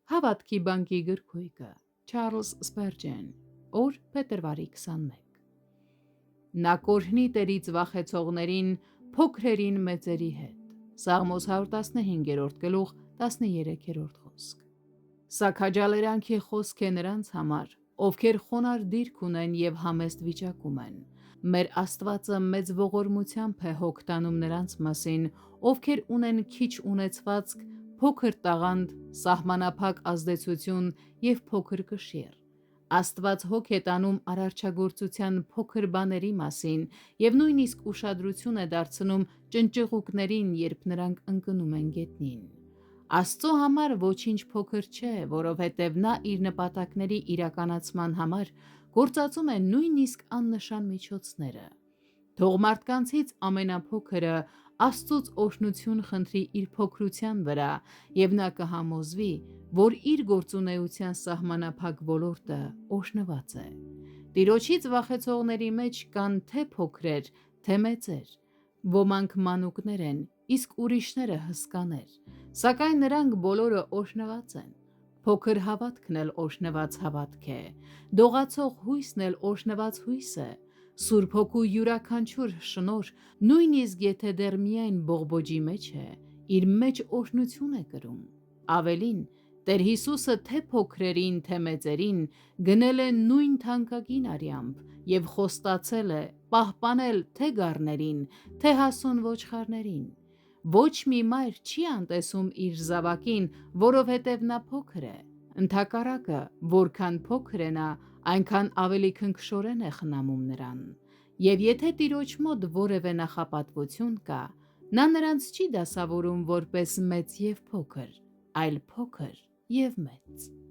Հավատքի բանկի գրքույկը Չարլզ Սպերջեն, օր փետրվարի 21։ Նա կօրհնի Տերից վախեցողներին, փոքրերին մեծերի հետ։ Սաղմոս 115-րդ գլուխ 13-րդ խոսք։ Սա քաջալերանքի խոսք է նրանց համար, ովքեր խոնարհ դիրք ունեն և համեստ վիճակում են։ Մեր Աստվածը մեծ ողորմությամբ է հոգ տանում նրանց մասին, ովքեր ունեն քիչ ունեցվածք, փոքր տաղանդ, սահմանափակ ազդեցություն և փոքր կշիռ։ Աստված հոգ է տանում արարչագործության փոքր բաների մասին և նույնիսկ ուշադրություն է դարձնում ճնճղուկներին, երբ նրանք ընկնում են գետնին։ Աստծո համար ոչինչ փոքր չէ, որովհետև նա իր նպատակների իրականացման համար գործածում է նույնիսկ աննշան միջոցները։ Թող մարդկանցից ամենափոքրը Աստծուց օրհնություն խնդրի իր փոքրության վրա, և նա կհամոզվի, որ իր գործունեության սահմանափակ ոլորտը օրհնված է։ Տիրոջից վախեցողների մեջ կան թե փոքրեր, թե մեծեր։ Ոմանք մանուկներ են, իսկ ուրիշները հսկաներ, սակայն նրանք բոլորը օրհնված են։ Փոքր հավատքն էլ օրհնված հավատք է, դողացող հույսն էլ օրհնված հույս է։ Սուրբ Հոգու յուրաքանչյուր շնորհ, նույնիսկ եթե դեռ միայն բողբոջի մեջ է, իր մեջ օրհնություն է կրում։ Ավելին, Տեր Հիսուսը թե փոքրերին, թե մեծերին գնել է նույն թանկագին արյամբ և խոստացել է պահպանել թե գառներին, թե հասուն ոչխարներին։ Ոչ մի մայր չի անտեսում իր զավակին, որովհետև նա փոքր է։ Ընդհակառակը, որքան փոքր է նա, այնքան ավելի քնքշորեն է խնամում նրան։ Եվ եթե Տիրոջ մոտ որևէ նախապատվություն կա, նա նրանց չի դասավորում որպես մեծ և փոքր, այլ փոքր և մեծ։